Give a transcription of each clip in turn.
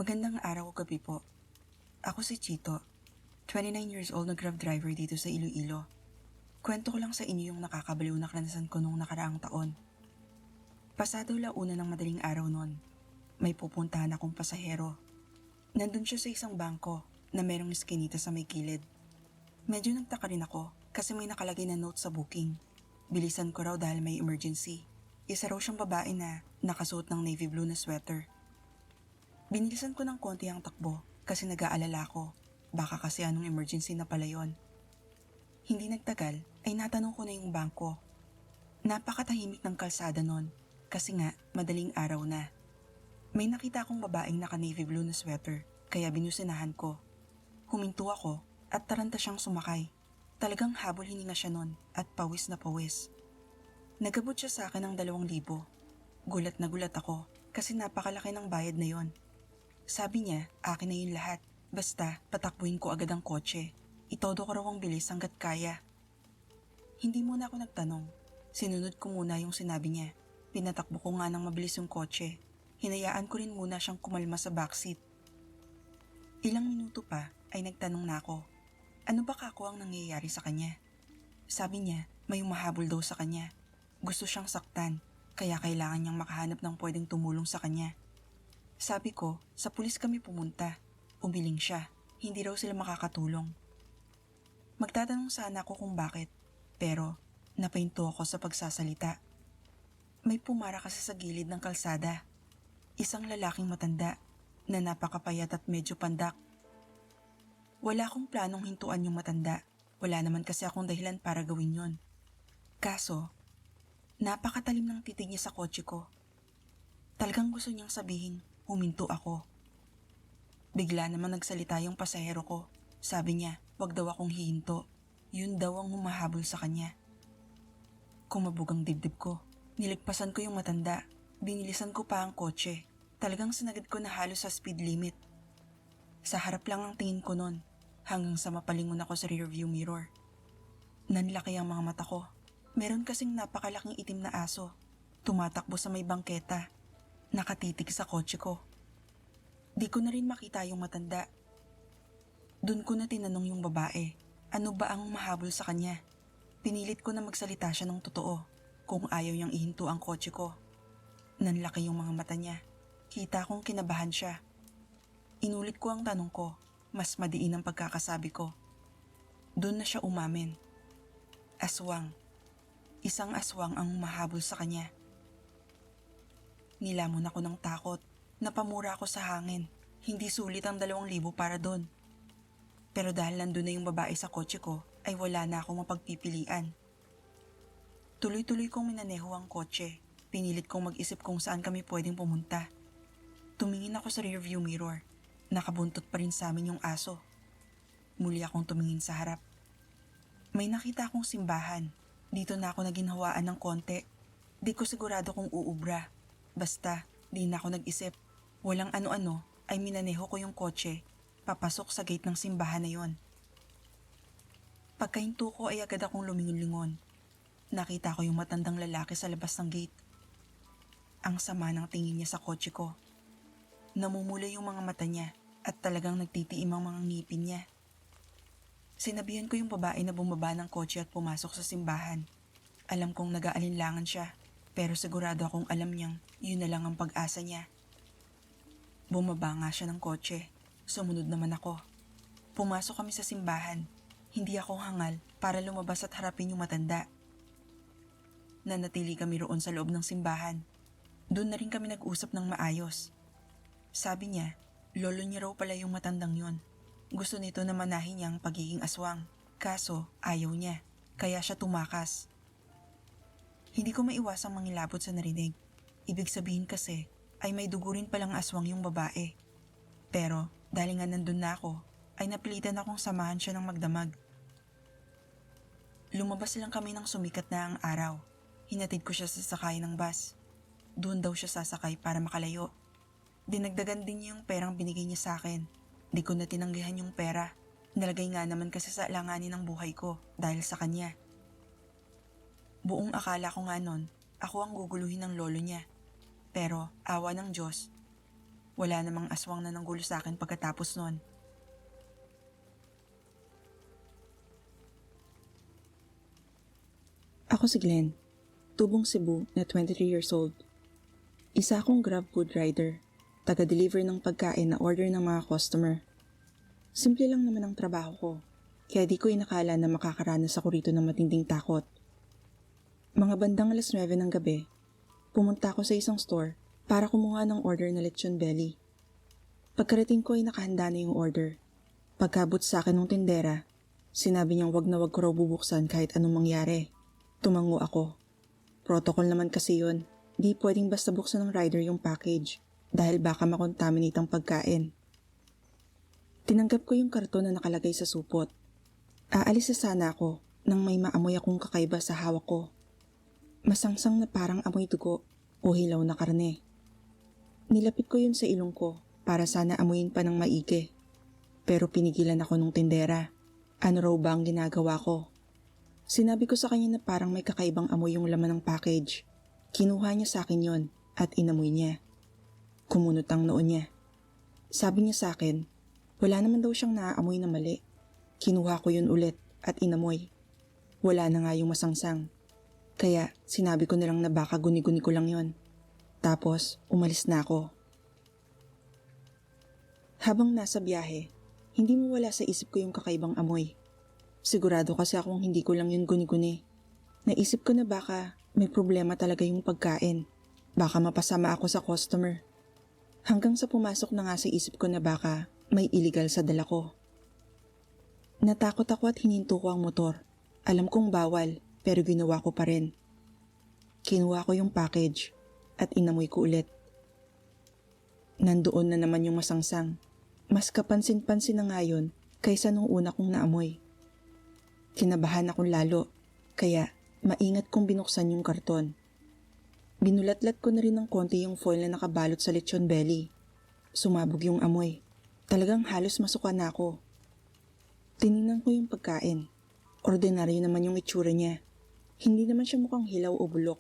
Magandang araw o gabi po. Ako si Chito, 29 years old na Grab driver dito sa Iloilo. Kwento ko lang sa inyo yung nakakabaliw na karanasan ko nung nakaraang taon. Pasado 1:00 ng madaling araw noon. May pupuntahan akong pasahero. Nandun siya sa isang bangko na merong eskinita sa may gilid. Medyo nagtaka rin ako kasi may nakalagay na note sa booking. Bilisan ko raw dahil may emergency. Isa raw siyang babae na nakasuot ng navy blue na sweater. Binilisan ko ng konti ang takbo kasi nag-aalala ko. Baka kasi anong emergency na pala yon. Hindi nagtagal ay natanong ko na yung bangko. Napakatahimik ng kalsada nun kasi nga madaling araw na. May nakita akong babaeng naka-navy blue na sweater kaya binusinahan ko. Huminto ako at taranta siyang sumakay. Talagang habol hininga siya nun at pawis na pawis. Nagabot siya sa akin ng 2,000. Gulat na gulat ako kasi napakalaki ng bayad na yon. Sabi niya, akin na yun lahat. Basta, patakbuhin ko agad ang kotse. Itodo ko raw ang bilis hanggat kaya. Hindi muna ako nagtanong. Sinunod ko muna yung sinabi niya. Pinatakbo ko nga ng mabilis yung kotse. Hinayaan ko rin muna siyang kumalma sa backseat. Ilang minuto pa ay nagtanong na ako. Ano ba kako ang nangyayari sa kanya? Sabi niya, may umahabol daw sa kanya. Gusto siyang saktan, kaya kailangan niyang makahanap ng pwedeng tumulong sa kanya. Sabi ko, sa pulis kami pumunta. Umiling siya, hindi raw sila makakatulong. Magtatanong sana ako kung bakit, pero napahinto ako sa pagsasalita. May pumara kasi sa gilid ng kalsada. Isang lalaking matanda na napakapayat at medyo pandak. Wala akong planong hintuan yung matanda. Wala naman kasi akong dahilan para gawin yon. Kaso, napakatalim ng titig niya sa kotse ko. Talagang gusto niyang sabihin, huminto ako. Bigla naman nagsalita yung pasahero ko. Sabi niya, wag daw akong hihinto. Yun daw ang humahabol sa kanya. Kumabog ang dibdib ko. Niligpasan ko yung matanda. Binilisan ko pa ang kotse. Talagang sinagad ko na halos sa speed limit. Sa harap lang ang tingin ko nun, hanggang sa mapalingon ako sa rearview mirror. Nanlaki ang mga mata ko. Meron kasing napakalaking itim na aso. Tumatakbo sa may bangketa. Nakatitig sa kotse ko. Di ko na rin makita yung matanda. Doon ko na tinanong yung babae, ano ba ang mahabol sa kanya? Pinilit ko na magsalita siya ng totoo kung ayaw niyang ihinto ang kotse ko. Nanlaki yung mga mata niya. Kita kong kinabahan siya. Inulit ko ang tanong ko, mas madiin ang pagkakasabi ko. Doon na siya umamin. Aswang. Isang aswang ang mahabol sa kanya. Nilamon ako ng takot. Napamura ako sa hangin. Hindi sulit ang 2,000 para doon. Pero dahil nandun na yung babae sa kotse ko, ay wala na akong mapagpipilian. Tuloy-tuloy kong minaneho ang kotse. Pinilit kong mag-isip kung saan kami pwedeng pumunta. Tumingin ako sa rearview mirror. Nakabuntot pa rin sa amin yung aso. Muli akong tumingin sa harap. May nakita akong simbahan. Dito na ako naginhawaan ng konti. Di ko sigurado kung uubra. Basta, di na ako nag-isip. Walang ano-ano ay minaneho ko yung kotse, papasok sa gate ng simbahan na yon. Pagkahinto ko ay agad akong lumingon-lingon. Nakita ko yung matandang lalaki sa labas ng gate. Ang sama ng tingin niya sa kotse ko. Namumulay yung mga mata niya at talagang nagtitiim ang mga ngipin niya. Sinabihan ko yung babae na bumaba ng kotse at pumasok sa simbahan. Alam kong nag-aalinlangan siya, pero sigurado akong alam niyang yun na lang ang pag-asa niya. Bumaba nga siya ng kotse. Sumunod naman ako. Pumasok kami sa simbahan. Hindi ako hangal para lumabas at harapin yung matanda. Nanatili kami roon sa loob ng simbahan. Doon na rin kami nag-usap ng maayos. Sabi niya, lolo niya raw pala yung matandang yon. Gusto nito na manahin niya ang pagiging aswang. Kaso ayaw niya, kaya siya tumakas. Hindi ko maiwasang mangilabot sa narinig. Ibig sabihin kasi ay may dugo rin palang aswang yung babae. Pero dahil nga nandun na ako, ay napilitan akong samahan siya ng magdamag. Lumabas lang kami ng sumikat na ang araw. Hinatid ko siya sa sakay ng bus. Doon daw siya sasakay para makalayo. Dinagdagan din niya yung perang binigay niya sa akin. Di ko na tinanggihan yung pera. Nalagay nga naman kasi sa alanganin ng buhay ko dahil sa kanya. Buong akala ko nga nun, ako ang guguluhin ng lolo niya. Pero awa ng Diyos, Wala namang aswang na nanggulo sa akin pagkatapos nun. Ako si Glenn, tubong Cebu na 23 years old. Isa akong Grab food rider, taga-deliver ng pagkain na order ng mga customer. Simple lang naman ang trabaho ko, kaya di ko inakala na makakaranas ako rito ng matinding takot. Mga bandang 9:00 ng gabi, pumunta ako sa isang store para kumuha ng order na lechon belly. Pagkarating ko ay nakahanda na yung order. Pagkabot sa akin ng tindera, sinabi niyang wag na wag ko raw bubuksan kahit anong mangyari. Tumango ako. Protocol naman kasi yun, di pwedeng basta buksan ng rider yung package dahil baka makontaminate ang pagkain. Tinanggap ko yung karton na nakalagay sa supot. Aalis na sana ako nang may maamoy akong kakaiba sa hawak ko. Masangsang na parang amoy dugo o hilaw na karne. Nilapit ko yun sa ilong ko para sana amuyin pa ng maigi. Pero pinigilan ako nung tindera. Ano raw ba ang ginagawa ko? Sinabi ko sa kanya na parang may kakaibang amoy yung laman ng package. Kinuha niya sa akin yon at inamoy niya. Kumunot ang noo niya. Sabi niya sa akin, wala naman daw siyang naaamoy na mali. Kinuha ko yun ulit at inamoy. Wala na nga yung masangsang. Kaya sinabi ko nilang na baka guni-guni ko lang yon. Tapos umalis na ako. Habang nasa biyahe, hindi mo wala sa isip ko yung kakaibang amoy. Sigurado kasi akong hindi ko lang yun guni-guni. Naisip ko na baka may problema talaga yung pagkain. Baka mapasama ako sa customer. Hanggang sa pumasok na nga sa isip ko na baka may illegal sa dala ko. Natakot ako at hininto ko ang motor. Alam kong bawal pero ginawa ko pa rin. Kinuha ko yung package at inamoy ko ulit. Nandoon na naman yung masangsang. Mas kapansin-pansin na nga yun kaysa nung una kong naamoy. Kinabahan akong lalo, kaya maingat kong binuksan yung karton. Binulatlat ko na rin ng konti yung foil na nakabalot sa lechon belly. Sumabog yung amoy. Talagang halos masuka na ako. Tinignan ko yung pagkain. Ordinaryo naman yung itsura niya. Hindi naman siya mukhang hilaw o bulok.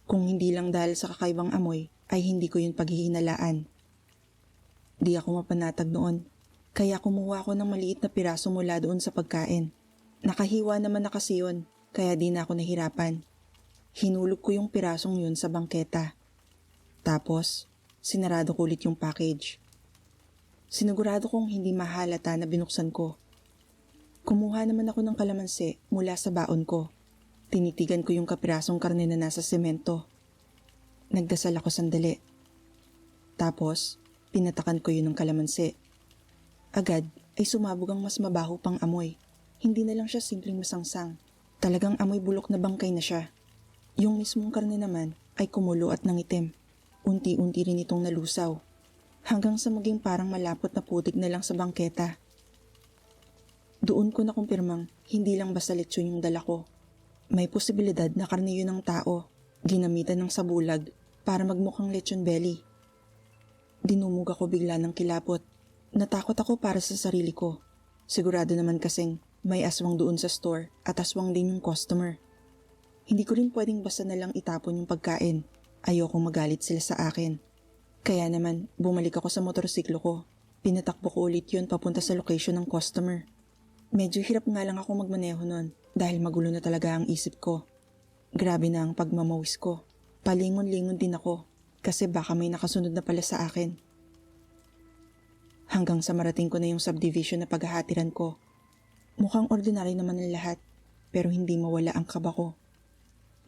Kung hindi lang dahil sa kakaibang amoy, ay hindi ko yun paghihinalaan. Di ako mapanatag noon, kaya kumuha ako ng maliit na piraso mula doon sa pagkain. Nakahiwa naman na kasi yun, kaya di na ako nahirapan. Hinulog ko yung pirasong yun sa bangketa. Tapos, sinarado ko ulit yung package. Sinigurado kong hindi mahalata na binuksan ko. Kumuha naman ako ng kalamansi mula sa baon ko. Tinitigan ko yung kapirasong karne na nasa semento. Nagdasal ako sandali. Tapos, pinatakan ko yun ng kalamansi. Agad ay sumabog ang mas mabaho pang amoy. Hindi na lang siya simpleng masangsang. Talagang amoy bulok na bangkay na siya. Yung mismong karne naman ay kumulo at nangitim. Unti-unti rin itong nalusaw. Hanggang sa maging parang malapot na putik na lang sa bangketa. Doon ko na kumpirmang hindi lang basta lechon yung dala ko. May posibilidad na karne yun ng tao. Ginamitan ng sabulag para magmukhang lechon belly. Dinumog ako bigla ng kilapot. Natakot ako para sa sarili ko. Sigurado naman kasing may aswang doon sa store at aswang din yung customer. Hindi ko rin pwedeng basta na lang itapon yung pagkain. Ayokong magalit sila sa akin. Kaya naman, bumalik ako sa motorsiklo ko. Pinatakbo ko ulit yun papunta sa location ng customer. Medyo hirap nga lang ako magmaneho nun dahil magulo na talaga ang isip ko. Grabe na ang pagmamawis ko. Palingon-lingon din ako kasi baka may nakasunod na pala sa akin. Hanggang sa marating ko na yung subdivision na paghahatiran ko. Mukhang ordinary naman ang lahat, pero hindi mawala ang kaba ko.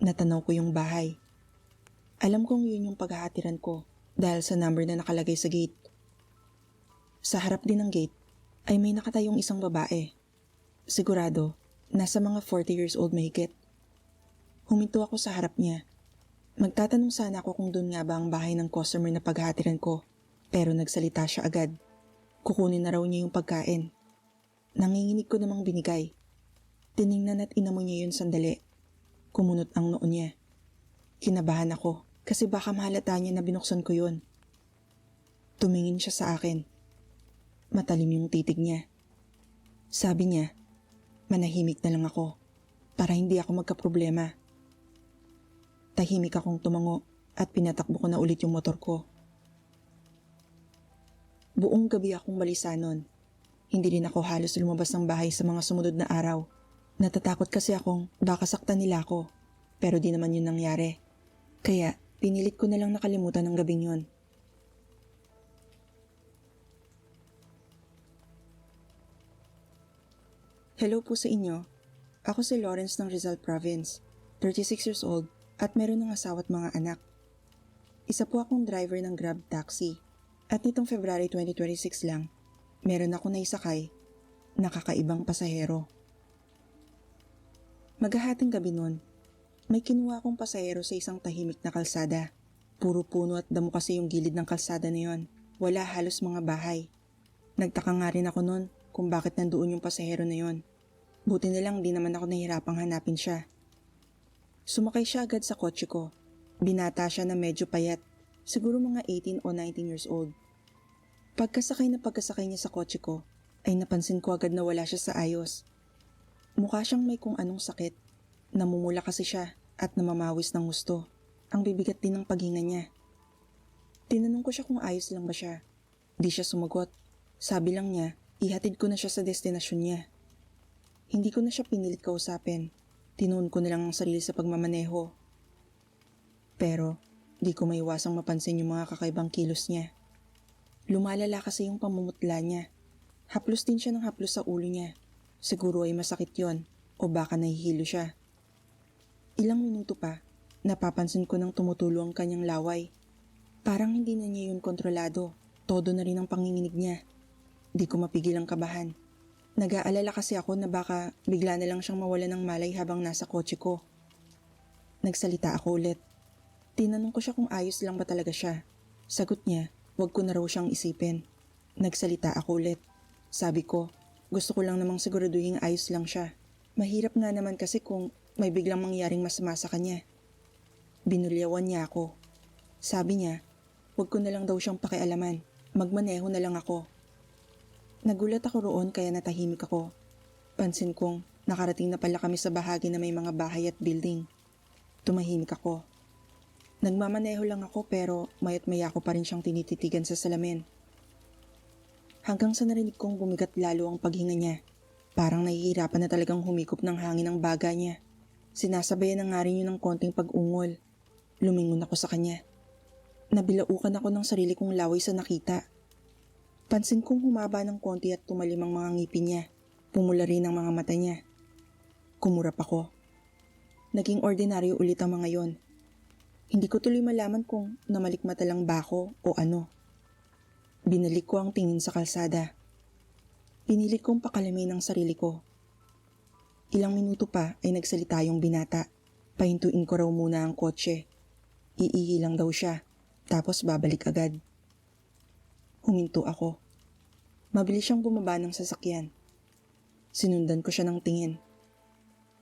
Natanaw ko yung bahay. Alam kong yun yung paghahatiran ko dahil sa number na nakalagay sa gate. Sa harap din ng gate ay may nakatayong isang babae. Sigurado, nasa mga 40 years old mahigit. Huminto ako sa harap niya. Magtatanong sana ako kung doon nga ba ang bahay ng customer na paghahatiran ko, pero nagsalita siya agad. Kukunin na raw niya yung pagkain. Nanginginig ko namang binigay. Tiningnan at inamoy niya yun sandali. Kumunot ang noo niya. Kinabahan ako kasi baka mahalata niya na binuksan ko yun. Tumingin siya sa akin. Matalim yung titig niya. Sabi niya, manahimik na lang ako para hindi ako magkaproblema. Tahimik akong tumango at pinatakbo ko na ulit yung motor ko. Buong gabi akong balisa nun. Hindi rin ako halos lumabas ng bahay sa mga sumunod na araw. Natatakot kasi akong baka saktan nila ako. Pero di naman yun nangyari. Kaya pinilit ko na lang nakalimutan ng gabing yun. Hello po sa inyo. Ako si Lawrence ng Rizal Province, 36 years old at meron ng asawa at mga anak. Isa po akong driver ng Grab Taxi at nitong February 2026 lang, meron ako naisakay na kakaibang pasahero. Maghahating gabi nun, may kinuha akong pasahero sa isang tahimik na kalsada. Puro puno at damo kasi yung gilid ng kalsada na yon. Wala halos mga bahay. Nagtaka nga rin ako nun kung bakit nandoon yung pasahero na yon. Buti na lang di naman ako nahirapang hanapin siya. Sumakay siya agad sa kotse ko. Binata siya na medyo payat, siguro mga 18 o 19 years old. Pagkasakay niya sa kotse ko, ay napansin ko agad na wala siya sa ayos. Mukha siyang may kung anong sakit. Namumula kasi siya at namamawis ng gusto. Ang bibigat din ng paghinga niya. Tinanong ko siya kung ayos lang ba siya. Di siya sumagot. Sabi lang niya, ihatid ko na siya sa destinasyon niya. Hindi ko na siya pinilit kausapin. Tinuon ko na lang ang sarili sa pagmamaneho. Pero, di ko maiwasang mapansin yung mga kakaibang kilos niya. Lumalala kasi yung pamumutla niya. Haplos din siya ng haplos sa ulo niya. Siguro ay masakit yon o baka nahihilo siya. Ilang minuto pa, napapansin ko nang tumutulo ang kanyang laway. Parang hindi na niya yun kontrolado. Todo na rin ang panginginig niya. Di ko mapigil ang kabahan. Nag-aalala kasi ako na baka bigla na lang siyang mawala ng malay habang nasa kotse ko. Nagsalita ako ulit. Tinanong ko siya kung ayos lang ba talaga siya. Sagot niya, wag ko na raw siyang isipin. Nagsalita ako ulit. Sabi ko, gusto ko lang namang siguraduhin ayos lang siya. Mahirap nga naman kasi kung may biglang mangyaring masama sa kanya. Binulyawan niya ako. Sabi niya, wag ko na lang daw siyang pakialaman. Magmaneho na lang ako. Nagulat ako roon kaya natahimik ako. Pansin kong nakarating na pala kami sa bahagi na may mga bahay at building. Tumahimik ako. Nagmamaneho lang ako pero mayat maya ko pa rin siyang tinititigan sa salamin. Hanggang sa narinig kong bumigat lalo ang paghinga niya. Parang nahihirapan na talagang humikop ng hangin ang baga niya. Sinasabayan na nga rin yun ng konting pag-ungol. Lumingon ako sa kanya. Nabilaukan ako ng sarili kong laway sa nakita. Pansin kong humaba ng konti at tumalim ang mga ngipin niya. Pumula rin ang mga mata niya. Kumurap ako. Naging ordinaryo ulit ang mga yon. Hindi ko tuloy malaman kung namalikmata lang ba ako o ano. Binalik ko ang tingin sa kalsada. Pinilit kong pakalamin ang sarili ko. Ilang minuto pa ay nagsalita yung binata. Pahintuin ko raw muna ang kotse. Iihi lang daw siya, tapos babalik agad. Huminto ako. Mabilis siyang bumaba ng sasakyan. Sinundan ko siya ng tingin.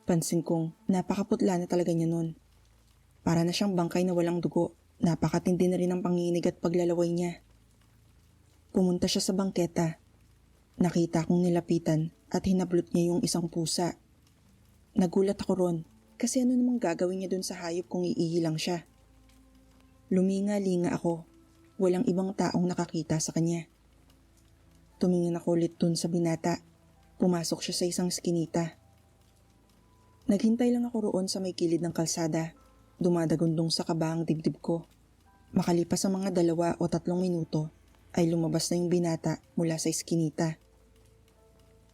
Pansin kong napakaputla na talaga niya nun. Para na siyang bangkay na walang dugo. Napakatindi na rin ang panginig at paglalaway niya. Pumunta siya sa bangketa. Nakita kong nilapitan at hinablot niya yung isang pusa. Nagulat ako ron kasi ano namang gagawin niya dun sa hayop kung iihi lang siya. Luminga-linga ako. Walang ibang taong nakakita sa kanya. Tumingin ako ulit dun sa binata. Pumasok siya sa isang skinita. Naghintay lang ako roon sa may kilid ng kalsada. Dumadagundong sa kaba ang dibdib ko. Makalipas ang mga 2 o 3 minuto, ay lumabas na yung binata mula sa skinita.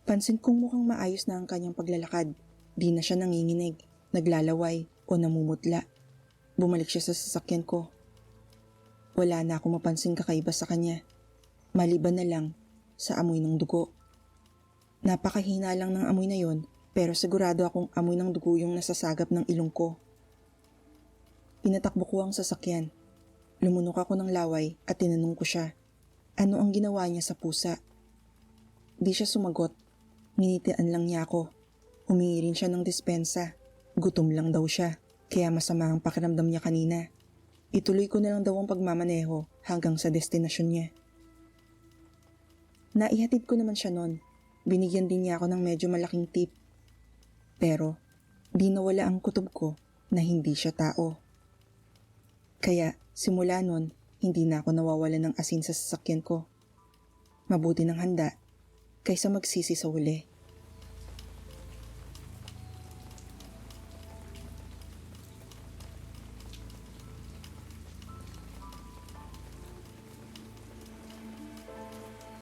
Pansin kong mukhang maayos na ang kanyang paglalakad. Di na siya nanginginig, naglalaway o namumutla. Bumalik siya sa sasakyan ko. Wala na akong mapansing kakaiba sa kanya. Maliban na lang sa amoy ng dugo. Napakahina lang ng amoy na yon, pero sigurado akong amoy ng dugo yung nasasagap ng ilong ko. Pinatakbo ko ang sasakyan. Lumunok ako ng laway at tinanong ko siya, ano ang ginawa niya sa pusa? Di siya sumagot. Nginitian lang niya ako. Humingi rin siya ng dispensa. Gutom lang daw siya, kaya masama ang pakiramdam niya kanina. Ituloy ko na lang daw ang pagmamaneho hanggang sa destinasyon niya. Naihatid ko naman siya noon. Binigyan din niya ako ng medyo malaking tip. Pero, di nawala ang kutob ko na hindi siya tao. Kaya, simula noon, hindi na ako nawawala ng asin sa sasakyan ko. Mabuti ng handa kaysa magsisi sa huli.